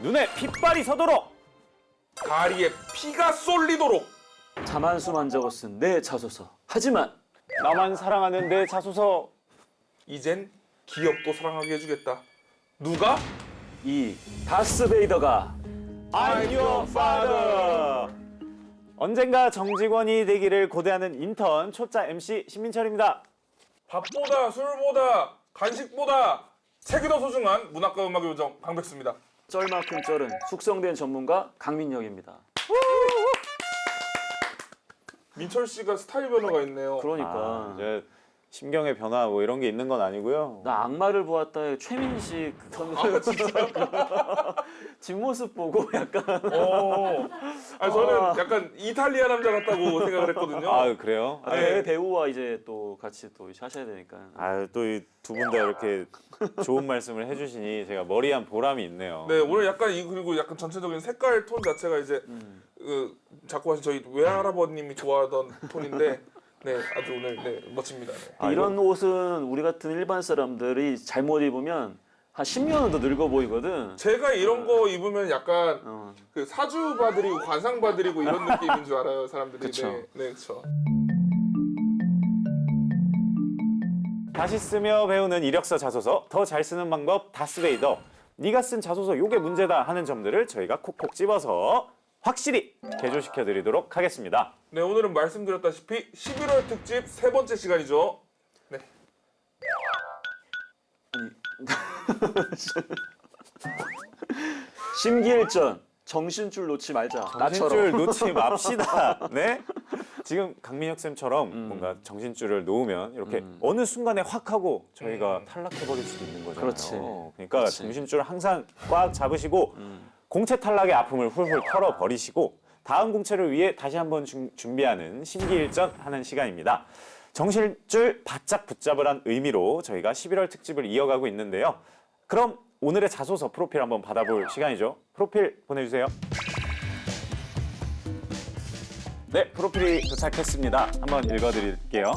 눈에 핏발이 서도록. 다리에 피가 쏠리도록. 자만수만 적었은 내 자소서. 하지만 나만 사랑하는 내 자소서. 이젠 기업도 사랑하게 해주겠다. 누가? 이 다스베이더가 I'm your father. 언젠가 정직원이 되기를 고대하는 인턴 초짜 MC 신민철입니다. 밥보다 술보다 간식보다 책이 더 소중한 문학과 음악의 요정 강백수입니다. 쩔만큼 쩔은 숙성된 전문가 강민혁입니다. 민철 씨가 스타일 변화가 있네요. 그러니까 이제 심경의 변화 뭐 이런 게 있는 건 아니고요. 나 악마를 보았다의 최민식 선수 뒷모습 보고 약간 저는 약간 이탈리아 남자 같다고 생각을 했거든요. 아 그래요? 배우와 이제 또 같이 또 하셔야 되니까. 또 이 두 분 다 이렇게 좋은 말씀을 해주시니 제가 머리한 보람이 있네요. 네, 오늘 약간 그리고 약간 전체적인 색깔 톤 자체가 이제 자꾸 하신 저희 외할아버님이 좋아하던 톤인데 네, 아주 오늘 네, 멋집니다. 네. 이런 옷은 우리 같은 일반 사람들이 잘못 입으면 한 10년은 더 늙어 보이거든. 제가 이런 거 입으면 약간 그 사주봐드리고 관상봐드리고 이런 느낌인 줄 알아요, 사람들이. 그쵸. 네, 네, 그렇죠. 다시 쓰며 배우는 이력서 자소서 더 잘 쓰는 방법 다스베이더. 네가 쓴 자소서 요게 문제다 하는 점들을 저희가 콕콕 집어서 확실히 개조시켜 드리도록 하겠습니다. 네, 오늘은 말씀드렸다시피 11월 특집 세 번째 시간이죠. 네. 심기일전 정신줄 놓지 말자. 정신줄 나처럼. 놓지 맙시다. 네? 지금 강민혁 쌤처럼 뭔가 정신줄을 놓으면 이렇게 어느 순간에 확 하고 저희가 탈락해버릴 수도 있는 거잖아요. 그렇지. 그러니까 그렇지. 정신줄을 항상 꽉 잡으시고 공채 탈락의 아픔을 훌훌 털어버리시고 다음 공채를 위해 다시 한번 준비하는 심기일전 하는 시간입니다. 정신줄 바짝 붙잡으란 의미로 저희가 11월 특집을 이어가고 있는데요. 그럼 오늘의 자소서 프로필 한번 받아볼 시간이죠. 프로필 보내주세요. 네, 프로필이 도착했습니다. 한번 읽어드릴게요.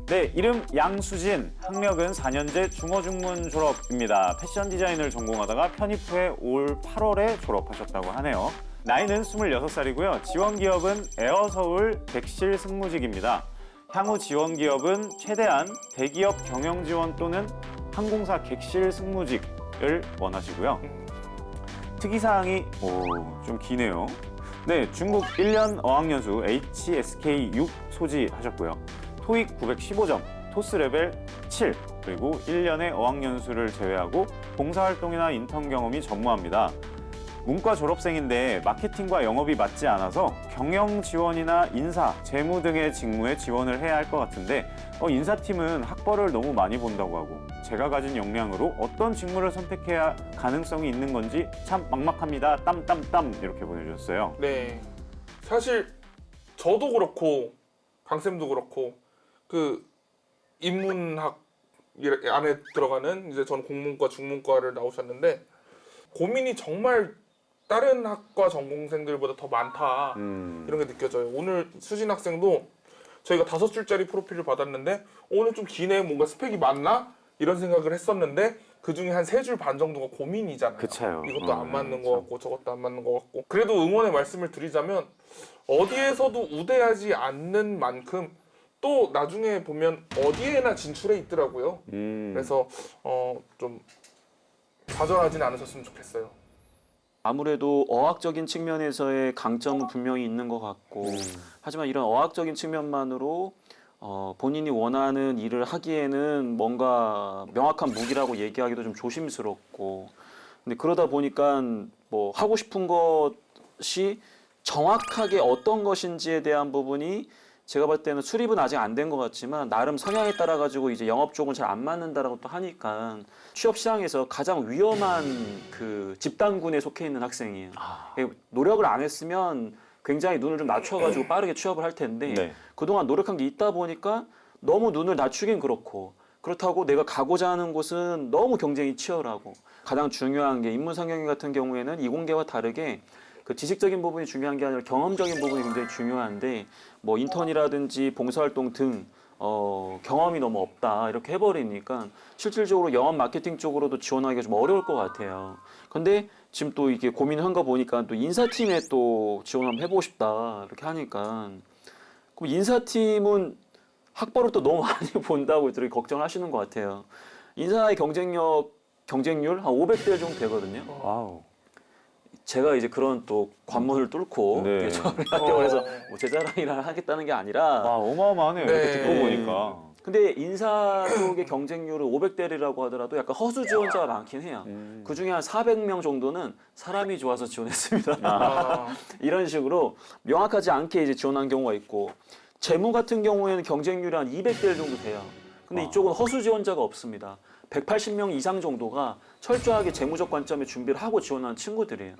네, 이름 양수진, 학력은 4년제 중어중문 졸업입니다. 패션 디자인을 전공하다가 편입 후에 올 8월에 졸업하셨다고 하네요. 나이는 26살이고요. 지원 기업은 에어서울 백실 승무직입니다. 향후 지원 기업은 최대한 대기업 경영 지원 또는 항공사 객실 승무직을 원하시고요. 특이사항이 좀 기네요. 네, 중국 1년 어학연수 HSK6 소지하셨고요. 토익 915점, 토스 레벨 7, 그리고 1년의 어학연수를 제외하고 봉사활동이나 인턴 경험이 전무합니다. 문과 졸업생인데 마케팅과 영업이 맞지 않아서 경영 지원이나 인사, 재무 등의 직무에 지원을 해야 할 것 같은데 인사팀은 학벌을 너무 많이 본다고 하고 제가 가진 역량으로 어떤 직무를 선택해야 가능성이 있는 건지 참 막막합니다. 땀땀땀 이렇게 보내주셨어요. 네. 사실 저도 그렇고 강쌤도 그렇고 그 인문학 안에 들어가는 이제 저는 공문과 중문과를 나오셨는데 고민이 정말 다른 학과 전공생들보다 더 많다 이런 게 느껴져요. 오늘 수진 학생도 저희가 5줄짜리 프로필을 받았는데 오늘 좀 기네, 뭔가 스펙이 맞나? 이런 생각을 했었는데 그중에 한 3줄 반 정도가 고민이잖아요. 그쵸. 이것도 안 맞는 것 같고 저것도 안 맞는 것 같고. 그래도 응원의 말씀을 드리자면 어디에서도 우대하지 않는 만큼 또 나중에 보면 어디에나 진출해 있더라고요. 그래서 좀 좌절하진 않으셨으면 좋겠어요. 아무래도 어학적인 측면에서의 강점은 분명히 있는 것 같고 하지만 이런 어학적인 측면만으로 본인이 원하는 일을 하기에는 뭔가 명확한 무기라고 얘기하기도 좀 조심스럽고 근데 그러다 보니까 뭐 하고 싶은 것이 정확하게 어떤 것인지에 대한 부분이 제가 볼 때는 수립은 아직 안 된 것 같지만 나름 성향에 따라 가지고 이제 영업 쪽은 잘 안 맞는다라고 또 하니까 취업 시장에서 가장 위험한 그 집단군에 속해 있는 학생이에요. 노력을 안 했으면 굉장히 눈을 좀 낮춰가지고 빠르게 취업을 할 텐데 네. 그동안 노력한 게 있다 보니까 너무 눈을 낮추긴 그렇고 그렇다고 내가 가고자 하는 곳은 너무 경쟁이 치열하고 가장 중요한 게 인문상경위 같은 경우에는 이공계와 다르게 그 지식적인 부분이 중요한 게 아니라 경험적인 부분이 굉장히 중요한데 뭐 인턴이라든지 봉사활동 등 경험이 너무 없다 이렇게 해버리니까 실질적으로 영업 마케팅 쪽으로도 지원하기가 좀 어려울 것 같아요. 근데 지금 또 이게 고민한 거 보니까 또 인사팀에 또 지원 한번 해보고 싶다 이렇게 하니까 그럼 인사팀은 학벌을 또 너무 많이 본다고 이렇게 걱정을 하시는 것 같아요. 인사의 경쟁률 한 500대 1 정도 되거든요. 와우. 제가 이제 그런 또 관문을 뚫고 네. 저를 학교를 해서 뭐 제 자랑이라 하겠다는 게 아니라 와, 어마어마하네요. 네. 이렇게 듣고 보니까. 근데 인사 쪽의 경쟁률은 500대 1이라고 하더라도 약간 허수 지원자가 많긴 해요. 그 중에 한 400명 정도는 사람이 좋아서 지원했습니다. 아, 이런 식으로 명확하지 않게 이제 지원한 경우가 있고 재무 같은 경우에는 경쟁률이 한 200대 1 정도 돼요. 근데 이쪽은 허수 지원자가 없습니다. 180명 이상 정도가 철저하게 재무적 관점에 준비를 하고 지원하는 친구들이에요.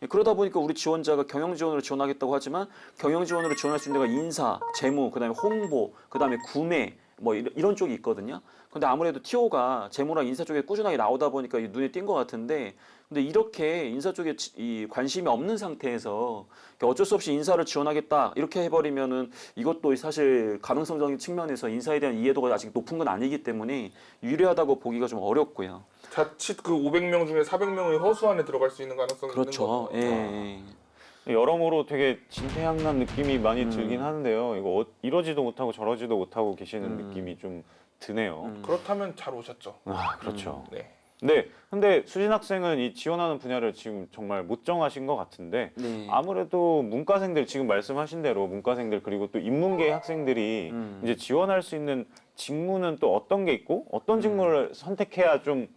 그러다 보니까 우리 지원자가 경영 지원으로 지원하겠다고 하지만 경영 지원으로 지원할 수 있는 데가 인사, 재무, 그다음에 홍보, 그다음에 구매 뭐 이런 쪽이 있거든요. 근데 아무래도 TO가 재무랑 인사 쪽에 꾸준하게 나오다 보니까 눈에 띈 것 같은데 근데 이렇게 인사 쪽에 이 관심이 없는 상태에서 어쩔 수 없이 인사를 지원하겠다 이렇게 해버리면은 이것도 사실 가능성적인 측면에서 인사에 대한 이해도가 아직 높은 건 아니기 때문에 유리하다고 보기가 좀 어렵고요. 자칫 그 500명 중에 400명의 허수 안에 들어갈 수 있는 가능성이 그렇죠. 있는 거죠. 예. 여러모로 되게 진퇴양난 느낌이 많이 음. 들긴 하는데요. 이거 이러지도 못하고 저러지도 못하고 계시는 음. 느낌이 좀 드네요. 그렇다면 잘 오셨죠. 아, 그렇죠. 네. 네, 근데 수진 학생은 이 지원하는 분야를 지금 정말 못 정하신 것 같은데 네. 아무래도 문과생들 지금 말씀하신 대로 문과생들 그리고 또 인문계 학생들이 이제 지원할 수 있는 직무는 또 어떤 게 있고 어떤 직무를 선택해야 좀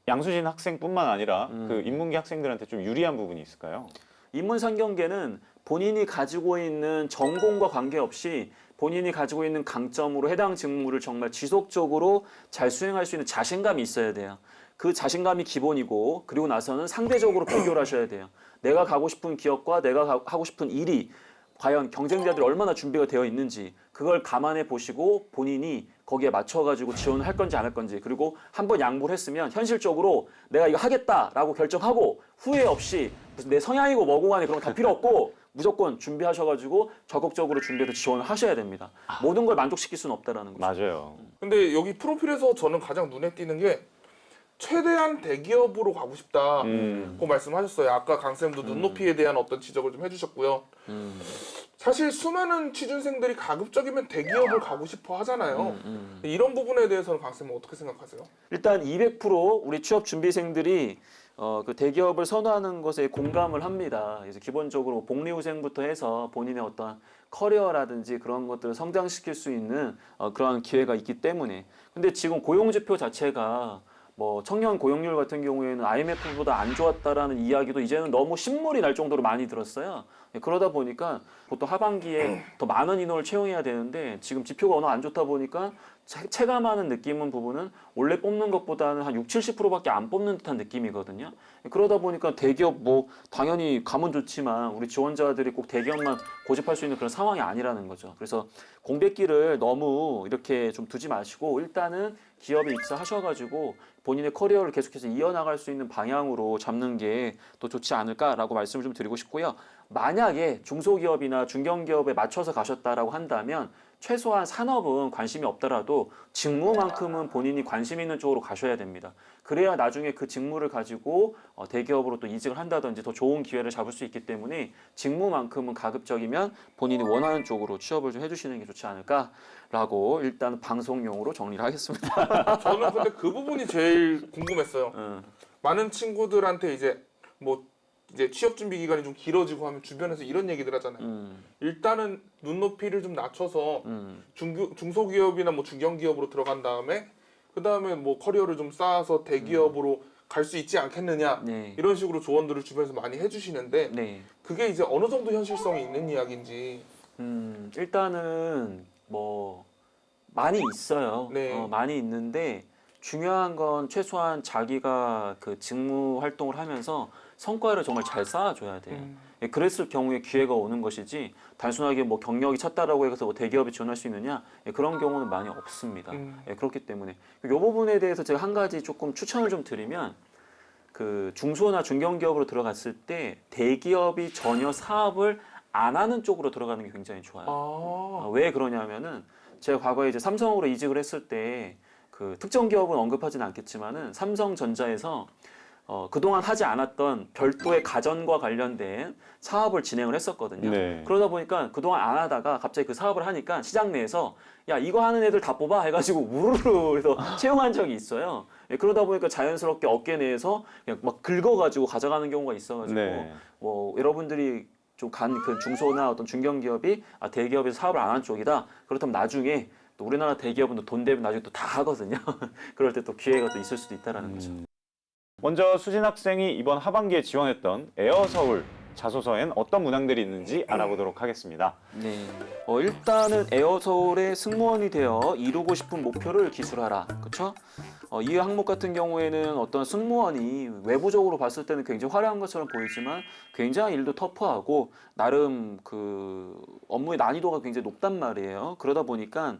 양수진 학생뿐만 아니라 그 인문계 학생들한테 좀 유리한 부분이 있을까요? 인문상경계는 본인이 가지고 있는 전공과 관계없이 본인이 가지고 있는 강점으로 해당 직무를 정말 지속적으로 잘 수행할 수 있는 자신감이 있어야 돼요. 그 자신감이 기본이고 그리고 나서는 상대적으로 비교를 하셔야 돼요. 내가 가고 싶은 기업과 내가 하고 싶은 일이 과연 경쟁자들이 얼마나 준비가 되어 있는지 그걸 감안해 보시고 본인이 거기에 맞춰가지고 지원을 할 건지 안 할 건지 그리고 한번 양보를 했으면 현실적으로 내가 이거 하겠다라고 결정하고 후회 없이 무슨 내 성향이고 뭐고 간에 그런 거 다 필요 없고 무조건 준비하셔가지고 적극적으로 준비해서 지원을 하셔야 됩니다. 모든 걸 만족시킬 수는 없다라는 거죠. 맞아요. 근데 여기 프로필에서 저는 가장 눈에 띄는 게 최대한 대기업으로 가고 싶다고 말씀하셨어요. 아까 강쌤도 눈높이에 대한 어떤 지적을 좀 해주셨고요. 사실 수많은 취준생들이 가급적이면 대기업을 가고 싶어 하잖아요. 이런 부분에 대해서는 강쌤은 어떻게 생각하세요? 일단 200% 우리 취업 준비생들이 그 대기업을 선호하는 것에 공감을 합니다. 그래서 기본적으로 복리후생부터 해서 본인의 어떤 커리어라든지 그런 것들을 성장시킬 수 있는 그런 기회가 있기 때문에. 근데 지금 고용지표 자체가 뭐 청년 고용률 같은 경우에는 IMF보다 안 좋았다라는 이야기도 이제는 너무 신물이 날 정도로 많이 들었어요. 그러다 보니까 보통 하반기에 더 많은 인원을 채용해야 되는데 지금 지표가 워낙 안 좋다 보니까 체감하는 느낌은 부분은 원래 뽑는 것보다는 한 60-70%밖에 안 뽑는 듯한 느낌이거든요. 그러다 보니까 대기업 뭐 당연히 가면 좋지만 우리 지원자들이 꼭 대기업만 고집할 수 있는 그런 상황이 아니라는 거죠. 그래서 공백기를 너무 이렇게 좀 두지 마시고 일단은 기업에 입사하셔가지고 본인의 커리어를 계속해서 이어나갈 수 있는 방향으로 잡는 게 더 좋지 않을까라고 말씀을 좀 드리고 싶고요. 만약에 중소기업이나 중견기업에 맞춰서 가셨다라고 한다면 최소한 산업은 관심이 없더라도 직무만큼은 본인이 관심 있는 쪽으로 가셔야 됩니다. 그래야 나중에 그 직무를 가지고 대기업으로 또 이직을 한다든지 더 좋은 기회를 잡을 수 있기 때문에 직무만큼은 가급적이면 본인이 원하는 쪽으로 취업을 좀 해주시는 게 좋지 않을까라고 일단 방송용으로 정리를 하겠습니다. 저는 근데 그 부분이 제일 궁금했어요. 많은 친구들한테 이제 취업 준비 기간이 좀 길어지고 하면 주변에서 이런 얘기들 하잖아요. 일단은 눈높이를 좀 낮춰서 중소기업이나 뭐 중견기업으로 들어간 다음에 그 다음에 뭐 커리어를 좀 쌓아서 대기업으로 갈 수 있지 않겠느냐 네. 이런 식으로 조언들을 주변에서 많이 해주시는데 네. 그게 이제 어느 정도 현실성이 있는 이야기인지. 일단은 뭐 많이 있어요. 네. 많이 있는데 중요한 건 최소한 자기가 그 직무 활동을 하면서 성과를 정말 잘 쌓아줘야 돼요. 그랬을 경우에 기회가 오는 것이지 단순하게 뭐 경력이 찼다라고 해서 뭐 대기업에 지원할 수 있느냐 그런 경우는 많이 없습니다. 그렇기 때문에 이 부분에 대해서 제가 한 가지 조금 추천을 좀 드리면 그 중소나 중견기업으로 들어갔을 때 대기업이 전혀 사업을 안 하는 쪽으로 들어가는 게 굉장히 좋아요. 왜 그러냐면은 제가 과거에 이제 삼성으로 이직을 했을 때 그 특정 기업은 언급하진 않겠지만은 삼성전자에서 그동안 하지 않았던 별도의 가전과 관련된 사업을 진행을 했었거든요. 네. 그러다 보니까 그동안 안 하다가 갑자기 그 사업을 하니까 시장 내에서 야 이거 하는 애들 다 뽑아 해가지고 우르르 해서 채용한 적이 있어요. 예, 그러다 보니까 자연스럽게 업계 내에서 그냥 막 긁어가지고 가져가는 경우가 있어가지고 네. 뭐 여러분들이 좀 그 중소나 어떤 중견기업이 대기업에서 사업을 안 한 쪽이다. 그렇다면 나중에 또 우리나라 대기업은 또 돈 대면 나중에 또 다 하거든요. 그럴 때 또 기회가 또 있을 수도 있다라는 거죠. 먼저 수진 학생이 이번 하반기에 지원했던 에어서울 자소서엔 어떤 문항들이 있는지 알아보도록 하겠습니다. 네. 일단은 에어서울의 승무원이 되어 이루고 싶은 목표를 기술하라. 그렇죠? 이 항목 같은 경우에는 어떤 승무원이 외부적으로 봤을 때는 굉장히 화려한 것처럼 보이지만 굉장히 일도 터프하고 나름 그 업무의 난이도가 굉장히 높단 말이에요. 그러다 보니까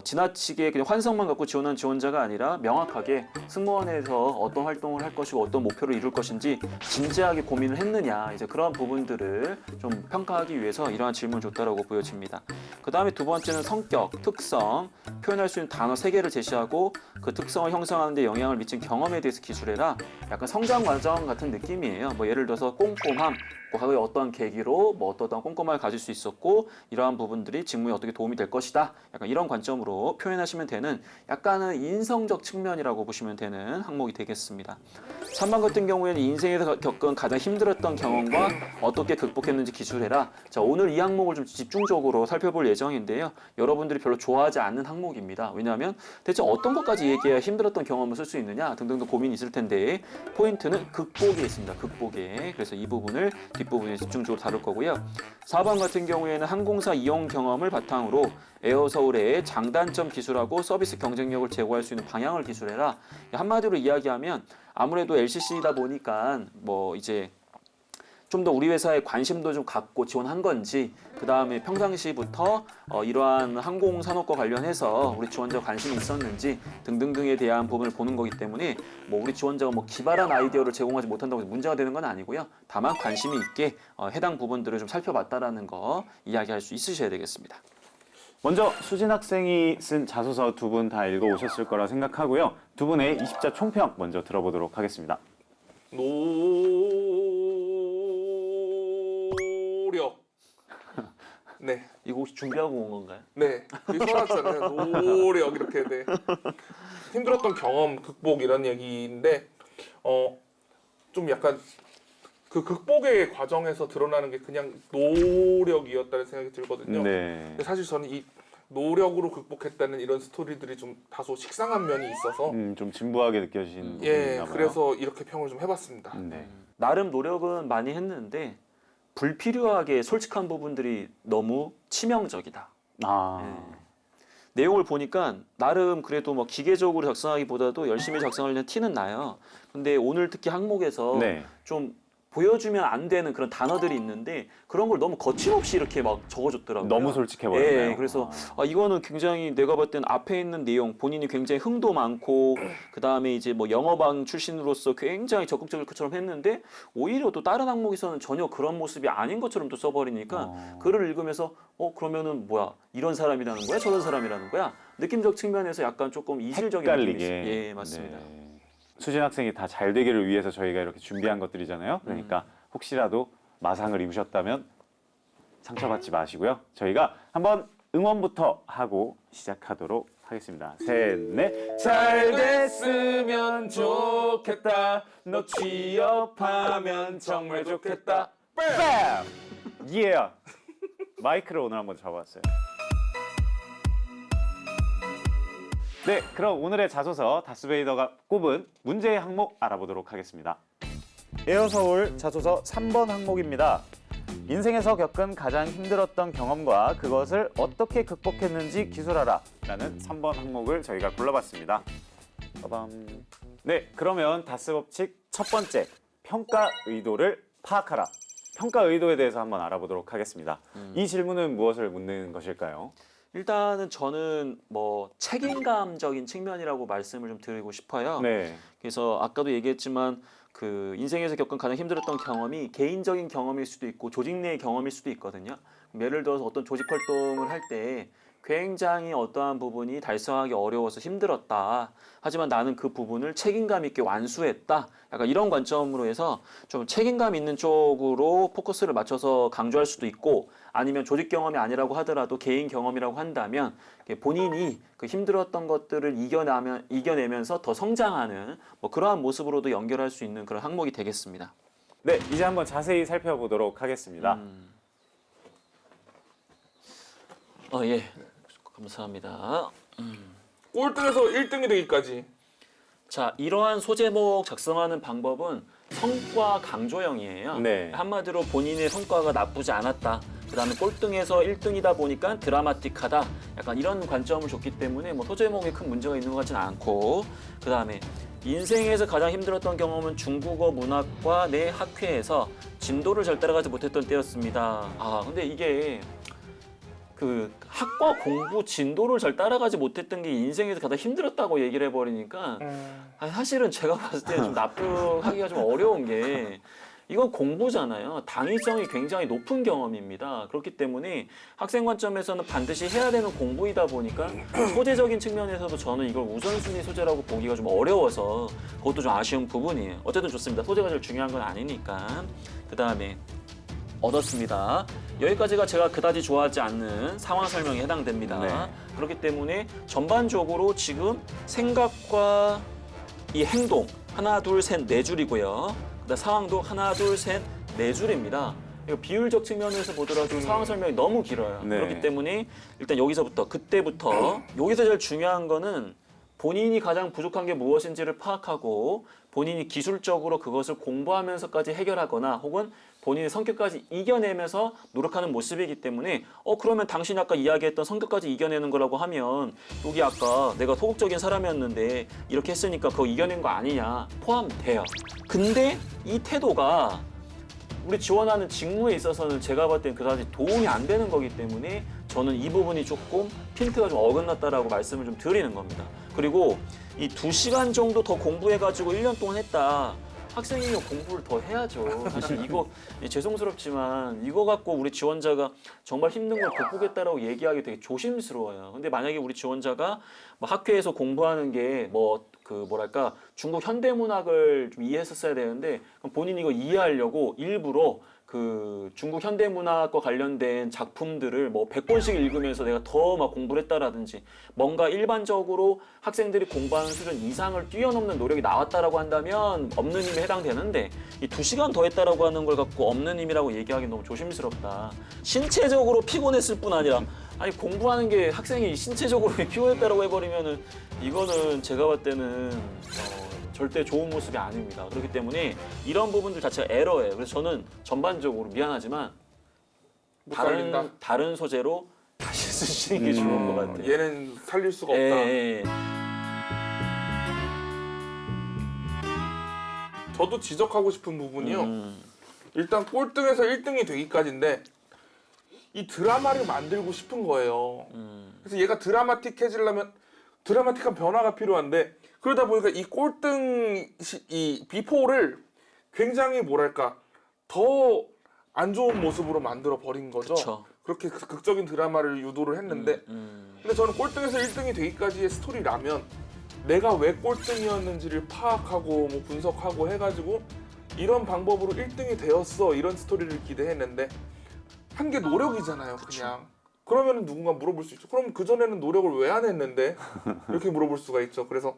지나치게 그냥 환상만 갖고 지원한 지원자가 아니라 명확하게 승무원에서 어떤 활동을 할 것이고 어떤 목표를 이룰 것인지 진지하게 고민을 했느냐 이제 그런 부분들을 좀 평가하기 위해서 이러한 질문을 줬다라고 보여집니다. 그 다음에 두 번째는 성격, 특성, 표현할 수 있는 단어 3개를 제시하고 그 특성을 형성하는 데 영향을 미친 경험에 대해서 기술해라. 약간 성장 과정 같은 느낌이에요. 뭐 예를 들어서 꼼꼼함, 과거에 어떠한 계기로 뭐 어떠한 꼼꼼함을 가질 수 있었고 이러한 부분들이 직무에 어떻게 도움이 될 것이다. 약간 이런 관점으로 표현하시면 되는 약간은 인성적 측면이라고 보시면 되는 항목이 되겠습니다. 3번 같은 경우에는 인생에서 겪은 가장 힘들었던 경험과 어떻게 극복했는지 기술해라. 자, 오늘 이 항목을 좀 집중적으로 살펴볼 예정인데요. 여러분들이 별로 좋아하지 않는 항목입니다. 왜냐하면 대체 어떤 것까지 얘기해야 힘들었던 경험을 쓸 수 있느냐 등등도 고민이 있을 텐데 포인트는 극복에 있습니다. 극복에. 그래서 이 부분을 뒷부분에 집중적으로 다룰 거고요. 4번 같은 경우에는 항공사 이용 경험을 바탕으로 에어서울의 장단점 기술하고 서비스 경쟁력을 제고할 수 있는 방향을 기술해라. 한마디로 이야기하면 아무래도 LCC다 보니까 뭐 이제 좀 더 우리 회사에 관심도 좀 갖고 지원한 건지 그 다음에 평상시부터 이러한 항공산업과 관련해서 우리 지원자가 관심이 있었는지 등등등에 대한 부분을 보는 거기 때문에 뭐 우리 지원자가 뭐 기발한 아이디어를 제공하지 못한다고 해서 문제가 되는 건 아니고요. 다만 관심이 있게 해당 부분들을 좀 살펴봤다라는 거 이야기할 수 있으셔야 되겠습니다. 먼저 수진 학생이 쓴 자소서 두 분 다 읽어오셨을 거라 생각하고요. 두 분의 20자 총평 먼저 들어보도록 하겠습니다. 노력. 네. 이거 혹시 준비하고 온 건가요? 네. 여기 써놨잖아요. 노력 이렇게. 네. 힘들었던 경험, 극복 이런 얘기인데 좀 약간 그 극복의 과정에서 드러나는 게 그냥 노력이었다는 생각이 들거든요. 네. 근데 사실 저는 이 노력으로 극복했다는 이런 스토리들이 좀 다소 식상한 면이 있어서 좀 진부하게 느껴지신 예, 부분인가 봐요. 그래서 이렇게 평을 좀 해봤습니다. 네. 나름 노력은 많이 했는데 불필요하게 솔직한 부분들이 너무 치명적이다. 아, 내용을 보니까 나름 그래도 뭐 기계적으로 작성하기보다도 열심히 작성하려는 티는 나요. 근데 오늘 특히 항목에서 네. 좀 보여주면 안 되는 그런 단어들이 있는데 그런 걸 너무 거침없이 이렇게 막 적어줬더라고요. 너무 솔직해버렸네요. 예, 그래서 이거는 굉장히 내가 봤을 때는 앞에 있는 내용 본인이 굉장히 흥도 많고 그 다음에 이제 뭐 영어방 출신으로서 굉장히 적극적일 것처럼 했는데 오히려 또 다른 항목에서는 전혀 그런 모습이 아닌 것처럼 또 써버리니까 글을 읽으면서 그러면은 뭐야 이런 사람이라는 거야 저런 사람이라는 거야 느낌적 측면에서 약간 조금 이질적인 느낌이 헷갈리게. 있어요. 예, 맞습니다. 네. 수진 학생이 다 잘 되기를 위해서 저희가 이렇게 준비한 것들이잖아요. 그러니까 혹시라도 마상을 입으셨다면 상처받지 마시고요. 저희가 한번 응원부터 하고 시작하도록 하겠습니다. 셋, 넷. 잘 됐으면 좋겠다. 너 취업하면 정말 좋겠다. 뺨! 예! 마이크를 오늘 한번 잡아봤어요. 네, 그럼 오늘의 자소서 다스베이더가 꼽은 문제의 항목 알아보도록 하겠습니다. 에어서울 자소서 3번 항목입니다. 인생에서 겪은 가장 힘들었던 경험과 그것을 어떻게 극복했는지 기술하라 라는 3번 항목을 저희가 골라봤습니다. 빠밤. 네, 그러면 다스 법칙 첫 번째, 평가 의도를 파악하라. 평가 의도에 대해서 한번 알아보도록 하겠습니다. 이 질문은 무엇을 묻는 것일까요? 일단은 저는 뭐 책임감적인 측면이라고 말씀을 좀 드리고 싶어요. 네. 그래서 아까도 얘기했지만 그 인생에서 겪은 가장 힘들었던 경험이 개인적인 경험일 수도 있고 조직 내의 경험일 수도 있거든요. 예를 들어서 어떤 조직 활동을 할 때 굉장히 어떠한 부분이 달성하기 어려워서 힘들었다. 하지만 나는 그 부분을 책임감 있게 완수했다. 약간 이런 관점으로 해서 좀 책임감 있는 쪽으로 포커스를 맞춰서 강조할 수도 있고, 아니면 조직 경험이 아니라고 하더라도 개인 경험이라고 한다면 본인이 그 힘들었던 것들을 이겨내면서 더 성장하는 뭐 그러한 모습으로도 연결할 수 있는 그런 항목이 되겠습니다. 네, 이제 한번 자세히 살펴보도록 하겠습니다. 예. 감사합니다. 꼴등에서 1등이 되기까지. 자, 이러한 소제목 작성하는 방법은 성과 강조형이에요. 네. 한마디로 본인의 성과가 나쁘지 않았다. 그다음에 꼴등에서 1등이다 보니까 드라마틱하다. 약간 이런 관점을 줬기 때문에 뭐 소제목에 큰 문제가 있는 것 같지는 않고, 그다음에 인생에서 가장 힘들었던 경험은 중국어 문학과 내 학회에서 진도를 잘 따라가지 못했던 때였습니다. 근데 이게 그 학과 공부 진도를 잘 따라가지 못했던 게 인생에서 가장 힘들었다고 얘기를 해버리니까 사실은 제가 봤을 때 좀 납득하기가 좀 어려운 게, 이건 공부잖아요. 당위성이 굉장히 높은 경험입니다. 그렇기 때문에 학생 관점에서는 반드시 해야 되는 공부이다 보니까 소재적인 측면에서도 저는 이걸 우선순위 소재라고 보기가 좀 어려워서 그것도 좀 아쉬운 부분이에요. 어쨌든 좋습니다. 소재가 제일 중요한 건 아니니까. 그 다음에 얻었습니다. 여기까지가 제가 그다지 좋아하지 않는 상황 설명에 해당됩니다. 네. 그렇기 때문에 전반적으로 지금 생각과 이 행동 하나, 둘, 셋, 네 줄이고요. 그다음 상황도 하나, 둘, 셋, 네 줄입니다. 이거 비율적 측면에서 보더라도 상황 설명이 너무 길어요. 네. 그렇기 때문에 일단 여기서부터 그때부터 여기서 제일 중요한 거는 본인이 가장 부족한 게 무엇인지를 파악하고 본인이 기술적으로 그것을 공부하면서까지 해결하거나 혹은 본인의 성격까지 이겨내면서 노력하는 모습이기 때문에 그러면 당신이 아까 이야기했던 성격까지 이겨내는 거라고 하면 여기 아까 내가 소극적인 사람이었는데 이렇게 했으니까 그거 이겨낸 거 아니냐 포함돼요. 근데 이 태도가 우리 지원하는 직무에 있어서는 제가 봤을 땐 그다지 도움이 안 되는 거기 때문에 저는 이 부분이 조금 핀트가 좀 어긋났다라고 말씀을 좀 드리는 겁니다. 그리고 이 2시간 정도 더 공부해가지고 1년 동안 했다. 학생이면 공부를 더 해야죠. 사실 이거 죄송스럽지만 이거 갖고 우리 지원자가 정말 힘든 걸 극복했다라고 얘기하기 되게 조심스러워요. 근데 만약에 우리 지원자가 뭐 학회에서 공부하는 게 뭐랄까 중국 현대문학을 좀 이해했었어야 되는데 그럼 본인이 이거 이해하려고 일부러 그 중국 현대문학과 관련된 작품들을 뭐 100권씩 읽으면서 내가 더 막 공부를 했다라든지 뭔가 일반적으로 학생들이 공부하는 수준 이상을 뛰어넘는 노력이 나왔다라고 한다면 없는 힘에 해당되는데 이 2시간 더 했다라고 하는 걸 갖고 없는 힘이라고 얘기하기 너무 조심스럽다. 신체적으로 피곤했을 뿐 아니라 공부하는 게 학생이 신체적으로 피곤했다라고 해버리면은 이거는 제가 봤을 때는 절대 좋은 모습이 아닙니다. 그렇기 때문에 이런 부분들 자체가 에러예요. 그래서 저는 전반적으로 미안하지만 다른 소재로 다시 쓰시는 게 좋은 것 같아요. 얘는 살릴 수가 없다. 예. 저도 지적하고 싶은 부분이요. 일단 꼴등에서 1등이 되기까지인데 이 드라마를 만들고 싶은 거예요. 그래서 얘가 드라마틱해지려면 드라마틱한 변화가 필요한데 그러다 보니까 이 꼴등 이 비포를 굉장히 뭐랄까 더 안 좋은 모습으로 만들어 버린 거죠. 그쵸. 그렇게 극적인 드라마를 유도를 했는데 근데 저는 꼴등에서 1등이 되기까지의 스토리라면 내가 왜 꼴등이었는지를 파악하고 뭐 분석하고 해가지고 이런 방법으로 1등이 되었어 이런 스토리를 기대했는데 한 게 노력이잖아요. 그냥 그러면 누군가 물어볼 수 있죠. 그럼 그전에는 노력을 왜 안 했는데 이렇게 물어볼 수가 있죠. 그래서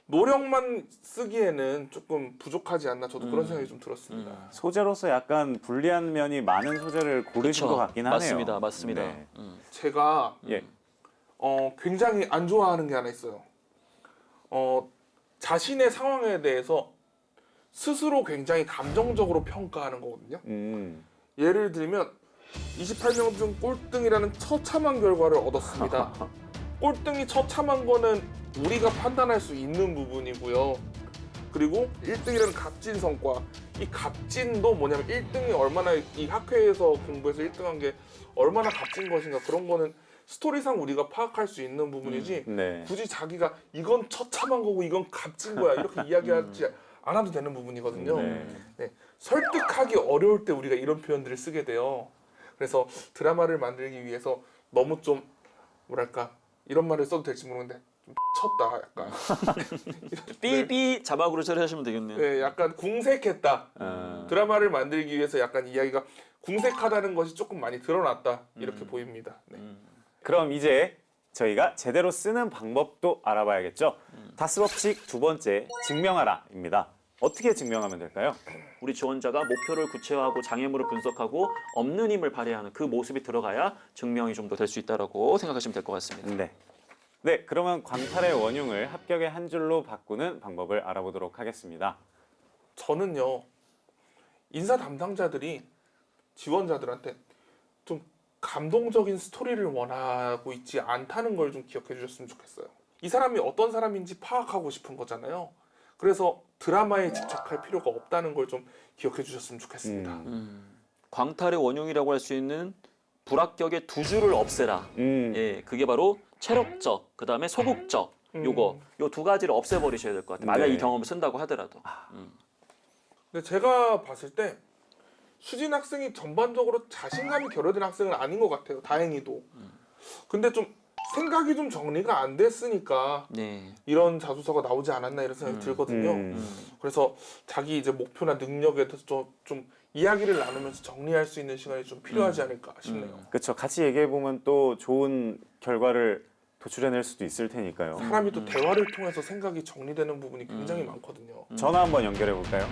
노력만 쓰기에는 조금 부족하지 않나 저도 그런 생각이 좀 들었습니다. 소재로서 약간 불리한 면이 많은 소재를 고르신 것 같긴 하네요. 맞습니다. 네. 제가 예. 굉장히 안 좋아하는 게 하나 있어요. 자신의 상황에 대해서 스스로 굉장히 감정적으로 평가하는 거거든요. 예를 들면 28명 중 꼴등이라는 처참한 결과를 얻었습니다. 꼴등이 처참한 거는 우리가 판단할 수 있는 부분이고요. 그리고 1등이라는 값진 성과, 이 값진도 뭐냐면 1등이 얼마나 이 학회에서 공부해서 1등한 게 얼마나 값진 것인가 그런 거는 스토리상 우리가 파악할 수 있는 부분이지 네. 굳이 자기가 이건 처참한 거고 이건 값진 거야 이렇게 이야기하지 않아도 되는 부분이거든요. 네. 설득하기 어려울 때 우리가 이런 표현들을 쓰게 돼요. 그래서 드라마를 만들기 위해서 너무 좀 뭐랄까 이런 말을 써도 될지 모르는데 좀 쳤다 약간. 삐삐 자막으로 처리하시면 되겠네요. 네, 약간 궁색했다. 드라마를 만들기 위해서 약간 이야기가 궁색하다는 것이 조금 많이 드러났다 이렇게 보입니다. 네. 그럼 이제 저희가 제대로 쓰는 방법도 알아봐야겠죠. 다스 법칙 두 번째, 증명하라입니다. 어떻게 증명하면 될까요? 우리 지원자가 목표를 구체화하고 장애물을 분석하고 없는 힘을 발휘하는 그 모습이 들어가야 증명이 좀 더 될 수 있다라고 생각하시면 될 것 같습니다. 네. 네, 그러면 광탈의 원흉을 합격의 한 줄로 바꾸는 방법을 알아보도록 하겠습니다. 저는요 인사 담당자들이 지원자들한테 좀 감동적인 스토리를 원하고 있지 않다는 걸 좀 기억해 주셨으면 좋겠어요. 이 사람이 어떤 사람인지 파악하고 싶은 거잖아요. 그래서 드라마에 집착할 필요가 없다는 걸 좀 기억해 주셨으면 좋겠습니다. 광탈의 원흉이라고 할 수 있는 불합격의 두 줄을 없애라. 예, 그게 바로 체력적, 그 다음에 소극적, 요 두 가지를 없애버리셔야 될 것 같아요. 만약 네. 이 경험을 쓴다고 하더라도. 근데 제가 봤을 때 수진 학생이 전반적으로 자신감이 결여된 학생은 아닌 것 같아요. 다행히도. 근데 좀 생각이 좀 정리가 안 됐으니까 네. 이런 자소서가 나오지 않았나 이런 생각이 들거든요. 그래서 자기 이제 목표나 능력에 대해서 좀 이야기를 나누면서 정리할 수 있는 시간이 좀 필요하지 않을까 싶네요. 그렇죠. 같이 얘기해 보면 또 좋은 결과를 도출해낼 수도 있을 테니까요. 사람이 또 대화를 통해서 생각이 정리되는 부분이 굉장히 많거든요. 전화 한번 연결해 볼까요?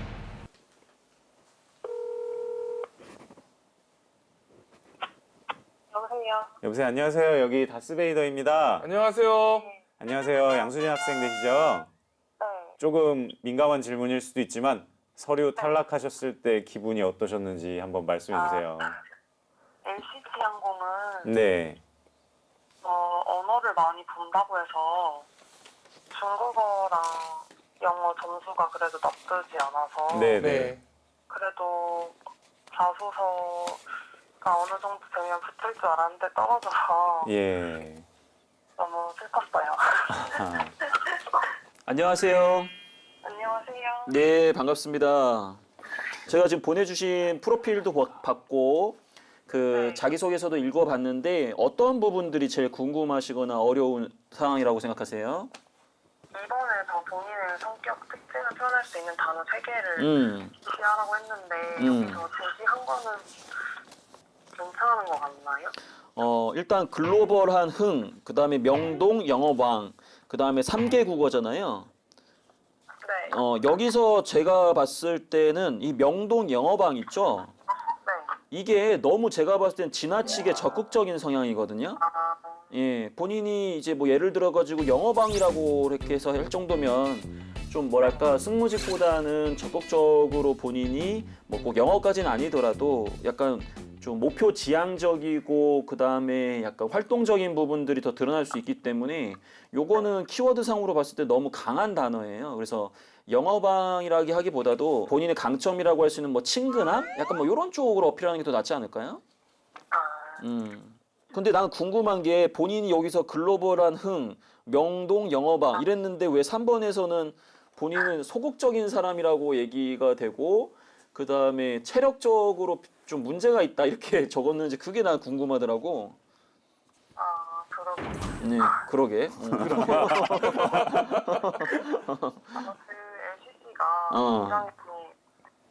여보세요. 여보세요. 안녕하세요. 여기 다스베이더입니다. 안녕하세요. 안녕하세요. 양수진 학생 되시죠? 네. 조금 민감한 질문일 수도 있지만 서류 탈락하셨을 때 기분이 어떠셨는지 한번 말씀해 주세요. LCT 항공은 네. 언어를 많이 본다고 해서 중국어랑 영어 점수가 그래도 나쁘지 않아서 네, 네. 네. 그래도 자소서가 어느 정도 되면 붙을 줄 알았는데 떨어져서 예. 너무 슬펐어요. 아, 안녕하세요. 안녕하세요. 네, 반갑습니다. 제가 지금 보내주신 프로필도 봤고 그 네. 자기소개서도 읽어봤는데 어떤 부분들이 제일 궁금하시거나 어려운 상황이라고 생각하세요? 2번에서 본인의 성격 특징을 표현할 수 있는 단어 3개를 음, 제시하라고 했는데 여기서 제시한 거는 괜찮은 것 같나요? 일단 글로벌한 흥, 그 다음에 명동 영어왕, 그 다음에 3개 국어잖아요. 네. 여기서 제가 봤을 때는 이 명동 영어왕 있죠? 네. 이게 너무 제가 봤을 땐 지나치게 적극적인 성향이거든요. 아, 예, 본인이 이제 뭐 예를 들어가지고 영어방이라고 이렇게 해서 할 정도면 좀 뭐랄까 승무직보다는 적극적으로 본인이 뭐 꼭 영어까지는 아니더라도 약간 좀 목표 지향적이고 그 다음에 약간 활동적인 부분들이 더 드러날 수 있기 때문에 요거는 키워드상으로 봤을 때 너무 강한 단어예요. 그래서 영어방이라기 하기보다도 본인의 강점이라고 할 수 있는 뭐 친근함? 약간 뭐 이런 쪽으로 어필하는 게 더 낫지 않을까요? 근데 나는 궁금한 게 본인이 여기서 글로벌한 흥, 명동 영어방 이랬는데 왜 3번에서는 본인은 소극적인 사람이라고 얘기가 되고 그 다음에 체력적으로 좀 문제가 있다 이렇게 적었는지 그게 난 궁금하더라고. 그렇군요. 네, 그러게. 그 LCC가 어. 굉장히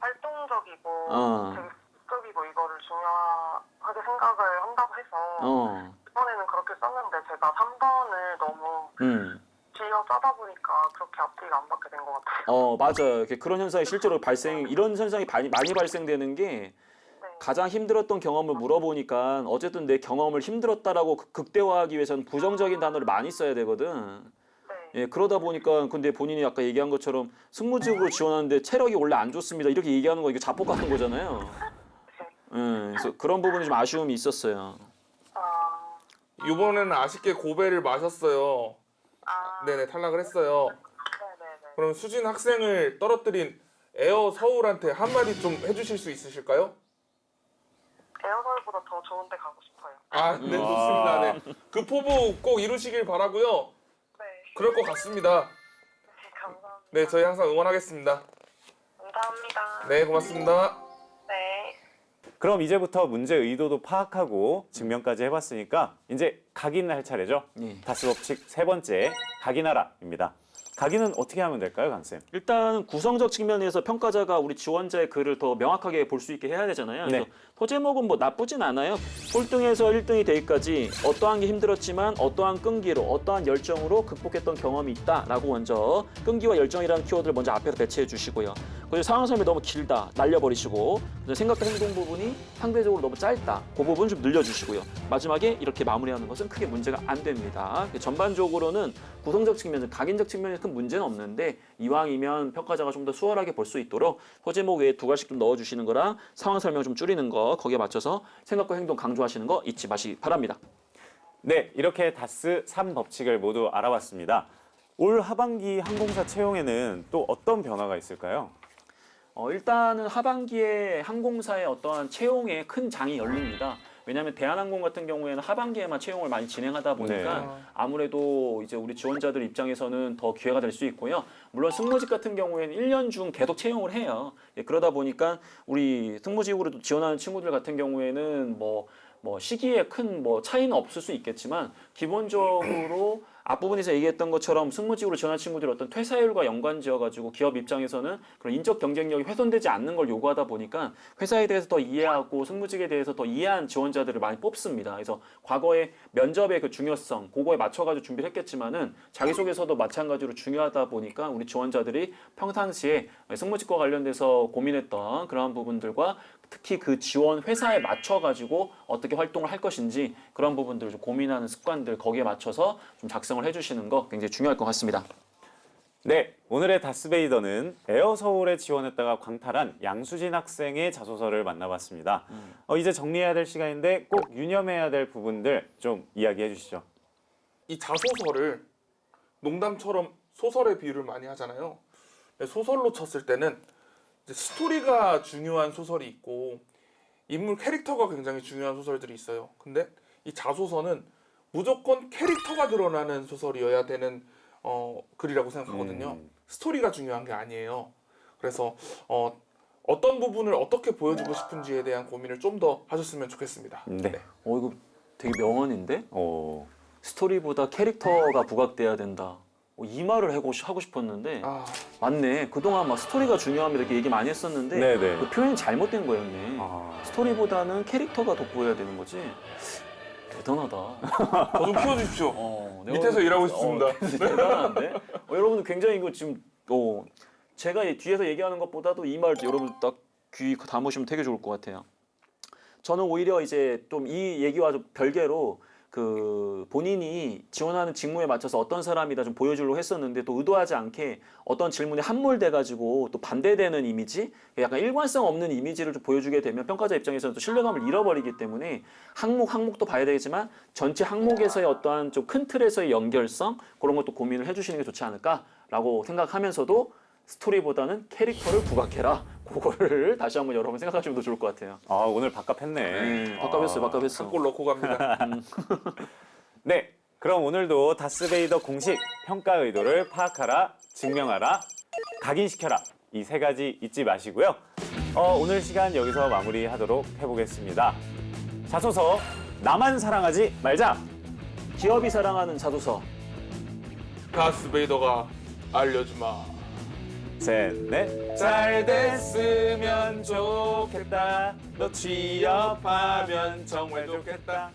활동적이고 어. 되게 적극적이고 이거를 중요하게 생각을 한다고 해서 이번에는 그렇게 썼는데 제가 3번을 너무 쥐어 짜다 보니까 그렇게 앞뒤가 안 맞게 된 것 같아요. 맞아요. 이렇게 그런 현상이 실제로 이런 현상이 많이 발생되는 게 가장 힘들었던 경험을 물어보니까 어쨌든 내 경험을 힘들었다라고 극대화하기 위해서는 부정적인 단어를 많이 써야 되거든. 네. 예, 그러다 보니까 근데 본인이 아까 얘기한 것처럼 승무직으로 지원하는데 체력이 원래 안 좋습니다. 이렇게 얘기하는 거 이게 자폭 같은 거잖아요. 그래서 그런 부분이 좀 아쉬움이 있었어요. 이번에는 아쉽게 고배를 마셨어요. 네네 탈락을 했어요. 네네네. 그럼 수진 학생을 떨어뜨린 에어 서울한테 한마디 좀 해주실 수 있으실까요? 에어서울보다 더 좋은 데 가고 싶어요. 아, 네 좋습니다. 네. 그 포부 꼭 이루시길 바라고요. 네. 그럴 것 같습니다. 네, 감사합니다. 네, 저희 항상 응원하겠습니다. 감사합니다. 네, 고맙습니다. 네. 그럼 이제부터 문제 의도도 파악하고 증명까지 해봤으니까 이제 각인할 차례죠. 예. 다스 법칙 세 번째, 각인하라입니다. 각인은 어떻게 하면 될까요, 강쌤? 일단 구성적 측면에서 평가자가 우리 지원자의 글을 더 명확하게 볼 수 있게 해야 되잖아요. 그래서 네. 소제목은 뭐 나쁘진 않아요. 꼴등에서 1등이 되기까지 어떠한 게 힘들었지만 어떠한 끈기로 어떠한 열정으로 극복했던 경험이 있다라고 먼저 끈기와 열정이라는 키워드를 먼저 앞에서 배치해 주시고요. 그리고 상황 설명이 너무 길다 날려버리시고 생각과 행동 부분이 상대적으로 너무 짧다 그 부분 좀 늘려주시고요. 마지막에 이렇게 마무리하는 것은 크게 문제가 안 됩니다. 전반적으로는 구성적 측면, 각인적 측면에 큰 문제는 없는데 이왕이면 평가자가 좀 더 수월하게 볼 수 있도록 소제목 외에 2가지씩 좀 넣어주시는 거랑 상황 설명 좀 줄이는 거 거기에 맞춰서 생각과 행동 강조하시는 거 잊지 마시기 바랍니다. 네, 이렇게 다스 3법칙을 모두 알아봤습니다. 올 하반기 항공사 채용에는 또 어떤 변화가 있을까요? 일단은 하반기에 항공사의 어떠한 채용에 큰 장이 열립니다. 왜냐하면 대한항공 같은 경우에는 하반기에만 채용을 많이 진행하다 보니까 네. 아무래도 이제 우리 지원자들 입장에서는 더 기회가 될 수 있고요. 물론 승무직 같은 경우에는 1년 중 계속 채용을 해요. 예, 그러다 보니까 우리 승무직으로 지원하는 친구들 같은 경우에는 뭐 시기에 큰 차이는 없을 수 있겠지만 기본적으로 앞부분에서 얘기했던 것처럼 승무직으로 지원한 친구들이 어떤 퇴사율과 연관지어가지고 기업 입장에서는 그런 인적 경쟁력이 훼손되지 않는 걸 요구하다 보니까 회사에 대해서 더 이해하고 승무직에 대해서 더 이해한 지원자들을 많이 뽑습니다. 그래서 과거에 면접의 그 중요성, 그거에 맞춰가지고 준비를 했겠지만은 자기소개서도 마찬가지로 중요하다 보니까 우리 지원자들이 평상시에 승무직과 관련돼서 고민했던 그러한 부분들과 특히 그 지원 회사에 맞춰가지고 어떻게 활동을 할 것인지 그런 부분들을 좀 고민하는 습관들 거기에 맞춰서 좀 작성을 해주시는 거 굉장히 중요할 것 같습니다. 네, 오늘의 다스베이더는 에어서울에 지원했다가 광탈한 양수진 학생의 자소서를 만나봤습니다. 이제 정리해야 될 시간인데 꼭 유념해야 될 부분들 좀 이야기해 주시죠. 이 자소서를 농담처럼 소설의 비유를 많이 하잖아요. 소설로 쳤을 때는 이제 스토리가 중요한 소설이 있고 인물 캐릭터가 굉장히 중요한 소설들이 있어요. 근데 이 자소서는 무조건 캐릭터가 드러나는 소설이어야 되는 글이라고 생각하거든요. 스토리가 중요한 게 아니에요. 그래서 어떤 부분을 어떻게 보여주고 싶은지에 대한 고민을 좀 더 하셨으면 좋겠습니다. 네. 이거 되게 명언인데? 오. 스토리보다 캐릭터가 부각돼야 된다. 이 말을 하고 싶었는데 맞네. 그동안 막 스토리가 중요하면 이렇게 얘기 많이 했었는데 네네. 그 표현이 잘못된 거였네. 아. 스토리보다는 캐릭터가 돋보여야 되는 거지. 대단하다. 저 좀 키워주십시오. 내가 밑에서 일하고 싶습니다. 대단한데? 여러분들 굉장히 이거 지금 제가 뒤에서 얘기하는 것보다도 이 말 여러분 딱 귀 담으시면 되게 좋을 것 같아요. 저는 오히려 이제 좀 이 얘기와 좀 별개로 그 본인이 지원하는 직무에 맞춰서 어떤 사람이다 좀 보여주려고 했었는데 또 의도하지 않게 어떤 질문에 함몰돼가지고 또 반대되는 이미지, 약간 일관성 없는 이미지를 좀 보여주게 되면 평가자 입장에서는 또 신뢰감을 잃어버리기 때문에 항목도 봐야 되겠지만 전체 항목에서의 어떠한 좀 큰 틀에서의 연결성 그런 것도 고민을 해주시는 게 좋지 않을까라고 생각하면서도 스토리보다는 캐릭터를 부각해라. 그거를 다시 한번 여러분 생각하시면 더 좋을 것 같아요. 오늘 밥값했네. 밥값했어요. 한 골 넣고 갑니다. 네, 그럼 오늘도 다스베이더 공식 평가 의도를 파악하라, 증명하라, 각인시켜라 이 세 가지 잊지 마시고요. 오늘 시간 여기서 마무리하도록 해보겠습니다. 자소서 나만 사랑하지 말자. 기업이 사랑하는 자소서. 다스베이더가 알려주마. 셋, 넷. 잘 됐으면 좋겠다. 너 취업하면 정말 좋겠다.